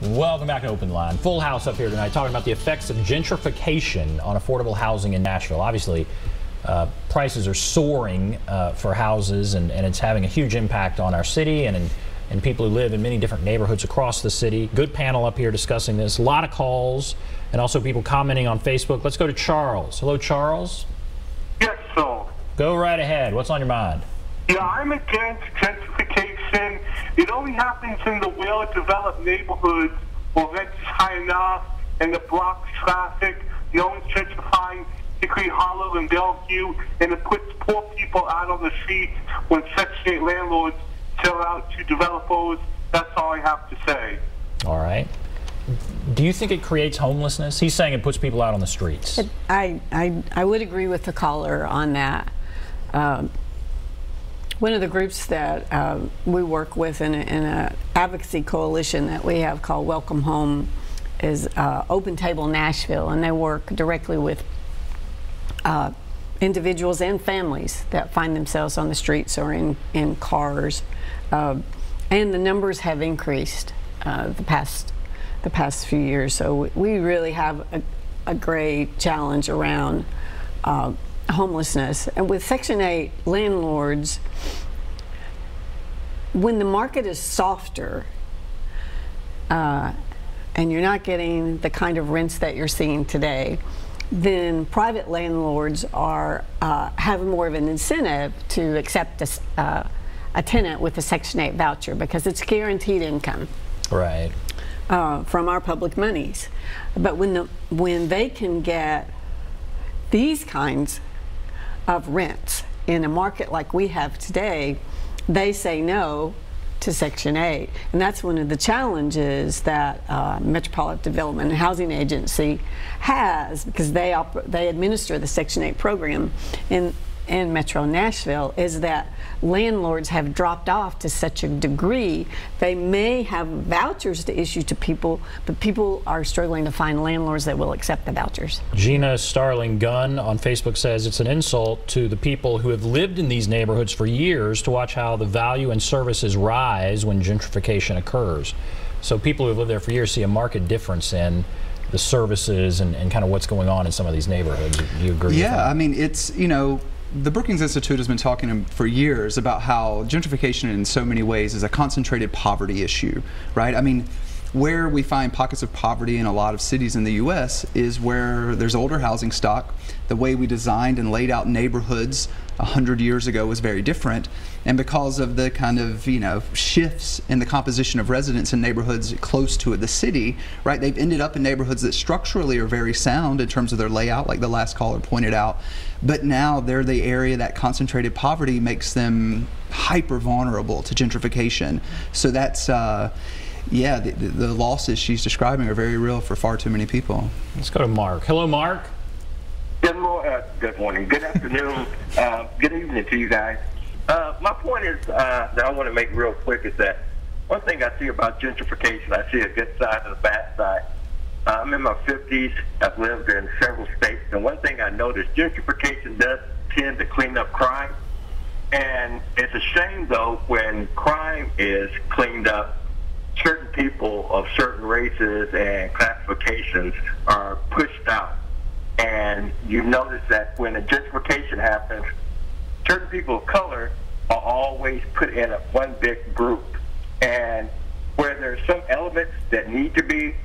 Welcome back to Open Line. Full house up here tonight talking about the effects of gentrification on affordable housing in Nashville. Obviously, prices are soaring for houses, and it's having a huge impact on our city and people who live in many different neighborhoods across the city. Good panel up here discussing this. A lot of calls and also people commenting on Facebook. Let's go to Charles. Hello, Charles. Yes, sir. Go right ahead. What's on your mind? Yeah, I'm against gentrification. It only happens in the well-developed neighborhoods where rent is high enough and the block's traffic. You're always gentrifying Hickory Hollow and Bellevue, and it puts poor people out on the streets when Section 8 landlords sell out to developers. That's all I have to say. All right. Do you think it creates homelessness? He's saying it puts people out on the streets. I would agree with the caller on that. One of the groups that we work with in an advocacy coalition that we have called Welcome Home is Open Table Nashville, and they work directly with individuals and families that find themselves on the streets or in cars, and the numbers have increased the past few years. So we really have a great challenge around homelessness. And with Section 8 landlords, when the market is softer and you're not getting the kind of rents that you're seeing today, then private landlords are having more of an incentive to accept a tenant with a Section 8 voucher because it's guaranteed income. Right. From our public monies. But when they can get these kinds of rents in a market like we have today, they say no to Section 8. And that's one of the challenges that Metropolitan Development and Housing Agency has, because they administer the Section 8 program in Metro Nashville, is that landlords have dropped off to such a degree. They may have vouchers to issue to people, but people are struggling to find landlords that will accept the vouchers. Gina Starling Gunn on Facebook says it's an insult to the people who have lived in these neighborhoods for years to watch how the value and services rise when gentrification occurs. So people who have lived there for years see a marked difference in the services and kind of what's going on in some of these neighborhoods. Do you agree with that? Yeah, I mean, it's, you know, the Brookings Institute has been talking for years about how gentrification in so many ways is a concentrated poverty issue, right? I mean, where we find pockets of poverty in a lot of cities in the U.S. is where there's older housing stock. The way we designed and laid out neighborhoods 100 years ago was very different, and because of the kind of, you know, shifts in the composition of residents in neighborhoods close to the city, right, they've ended up in neighborhoods that structurally are very sound in terms of their layout, like the last caller pointed out, but now they're the area that concentrated poverty makes them hyper vulnerable to gentrification. So that's yeah, the losses she's describing are very real for far too many people. Let's go to Mark. Hello, Mark. Good morning, good afternoon, good evening to you guys. My point is that I want to make real quick is that one thing I see about gentrification, I see a good side and a bad side. I'm in my 50s, I've lived in several states, and one thing I noticed, gentrification does tend to clean up crime. And it's a shame, though, when crime is cleaned up, certain people of certain races and classifications are pushed out. And you notice that when a gentrification happens, certain people of color are always put in one big group. And where there's some elements that need to be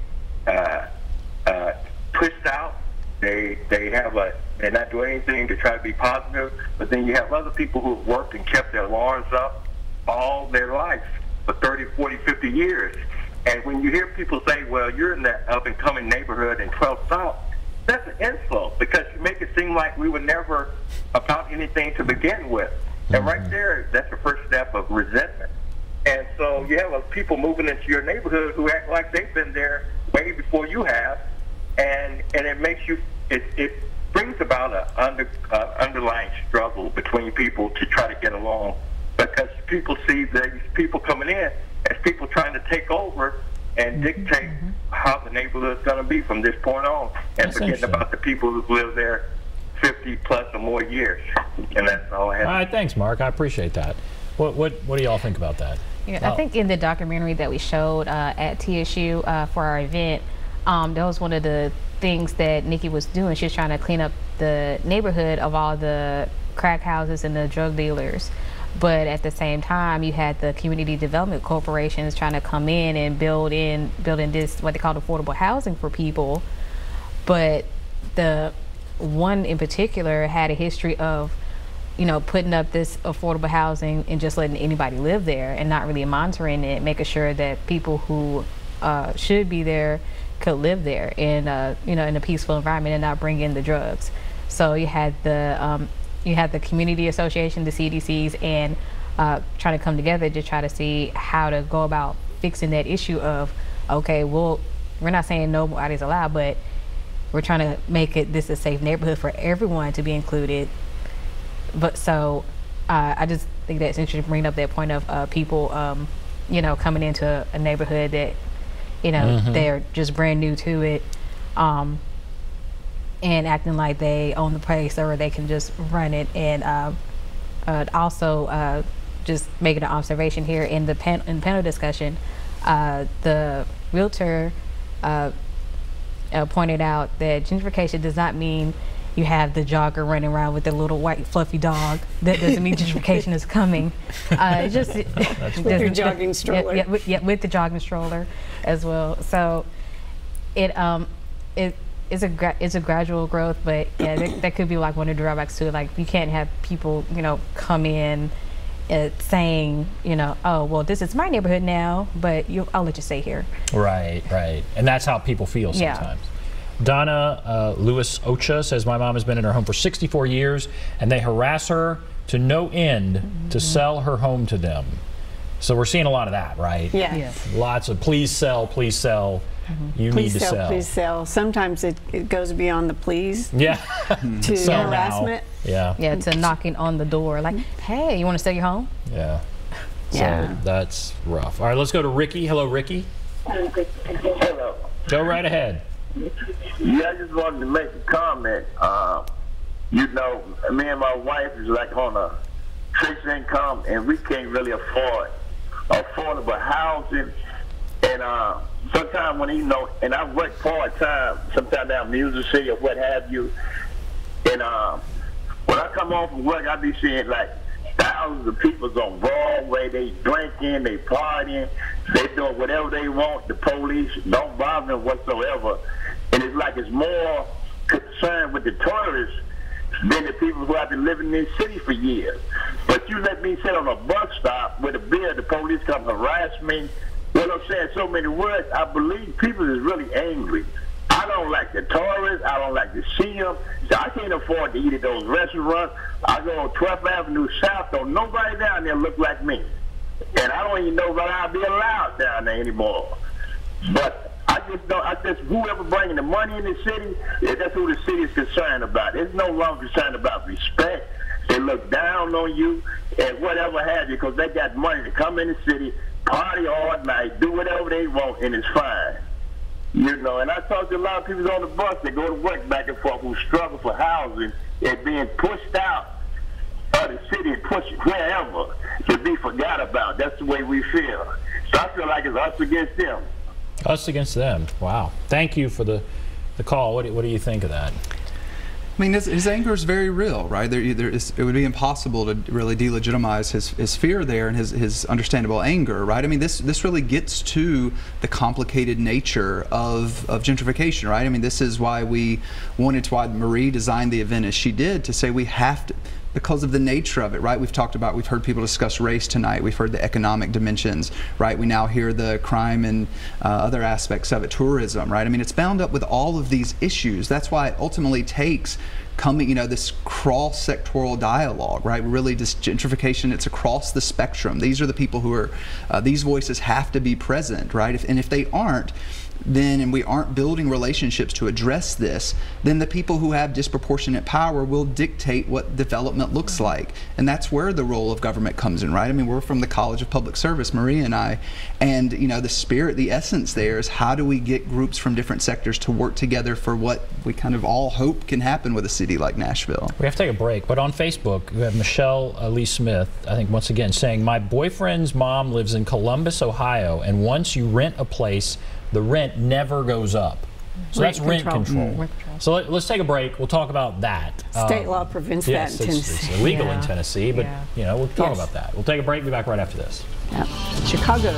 pushed out, they're not doing anything to try to be positive. But then you have other people who have worked and kept their alarms up all their life for 30, 40, 50 years. And when you hear people say, well, you're in that up-and-coming neighborhood in 12th South, that's an insult, because you make it seem like we were never about anything to begin with. And right there, that's the first step of resentment. And so you have people moving into your neighborhood who act like they've been there way before you have, and it makes you, it brings about an underlying struggle between people to try to get along, because people see these people coming in as people trying to take over and dictate how the neighborhood is going to be from this point on, and forgetting about the people who've lived there 50 plus or more years. And that's all I have. All right, thanks, Mark. I appreciate that. What do y'all think about that? Yeah, I think in the documentary that we showed at TSU for our event, that was one of the things that Nikki was doing. She was trying to clean up the neighborhood of all the crack houses and the drug dealers. But at the same time, you had the community development corporations trying to come in and build in this, what they call affordable housing for people. But the one in particular had a history of, you know, putting up this affordable housing and just letting anybody live there and not really monitoring it, making sure that people who should be there could live there in you know, in a peaceful environment and not bring in the drugs. So you had the community association, the CDCs, and trying to come together to try to see how to go about fixing that issue of, okay, well, we're not saying nobody's allowed, but we're trying to make it this a safe neighborhood for everyone to be included. But so I just think that's interesting to bring up that point of people, you know, coming into a neighborhood that, you know, they're just brand new to it, and acting like they own the place or they can just run it. And also just making an observation here in the panel discussion, the realtor pointed out that gentrification does not mean you have the jogger running around with the little white fluffy dog. That doesn't mean gentrification is coming. It just with your jogging stroller. Yeah, with the jogging stroller as well. So it's a gradual growth, but yeah, that could be like one of the drawbacks too. Like you can't have people, you know, come in saying, you know, oh well, this is my neighborhood now, but I'll let you stay here. Right, right, and that's how people feel sometimes. Yeah. Donna Lewis Ocha says, my mom has been in her home for 64 years and they harass her to no end to sell her home to them. So we're seeing a lot of that, right? Yeah. Yes. Lots of please sell, please sell. You need to sell. Please sell. Sometimes it goes beyond the please. Yeah. To harassment. Yeah. Yeah, to knocking on the door like, hey, you want to sell your home? Yeah. Yeah. So that's rough. All right, let's go to Ricky. Hello, Ricky. Hello. Go right ahead. Yeah, I just wanted to make a comment. You know, me and my wife is like on a fixed income, and we can't really afford affordable housing. And sometimes when, you know, and I work part-time, sometimes down in Music City or what have you, and when I come home from work, I be seeing like thousands of people on Broadway. They drinking, they partying, they doing whatever they want. The police don't bother them whatsoever. And it's like it's more concerned with the tourists than the people who have been living in this city for years. But you let me sit on a bus stop with a beer, the police come harass me. What I'm saying, so many words, I believe people is really angry. I don't like the tourists. I don't like to see them. So I can't afford to eat at those restaurants. I go on 12th Avenue South, don't nobody down there look like me. And I don't even know whether I'll be allowed down there anymore. But I just whoever bringing the money in the city, that's who the city is concerned about. It's no longer concerned about respect. They look down on you and whatever have you because they got money to come in the city, party all night, do whatever they want, and it's fine. You know, and I talk to a lot of people on the bus that go to work back and forth who struggle for housing and being pushed out of the city and pushed wherever to be forgot about. That's the way we feel. So I feel like it's us against them. Us against them. Wow. Thank you for the call. What do you think of that? I mean, his anger is very real, right? It would be impossible to really delegitimize his fear there and his understandable anger, right? I mean, this really gets to the complicated nature of gentrification, right? I mean, this is why why Marie designed the event as she did, to say we have to, because of the nature of it, right? We've heard people discuss race tonight. We've heard the economic dimensions, right? We now hear the crime and other aspects of it, tourism, right? I mean, it's bound up with all of these issues. That's why it ultimately takes this cross-sectoral dialogue, right? Really, this gentrification, it's across the spectrum. These are the people who are, these voices have to be present, right? If they aren't, and we aren't building relationships to address this, then the people who have disproportionate power will dictate what development looks like. And that's where the role of government comes in, right? I mean, we're from the College of Public Service, Maria and I, and the spirit, the essence there is how do we get groups from different sectors to work together for what we kind of all hope can happen with a city? city like Nashville. We have to take a break, but on Facebook, we have Michelle Lee Smith, I think once again, saying, my boyfriend's mom lives in Columbus, Ohio, and once you rent a place, the rent never goes up. So that's rent control. So let's take a break. We'll talk about that. State law prevents that in Tennessee. It's illegal in Tennessee, but you know, we'll talk about that. We'll take a break. Be back right after this. Chicago.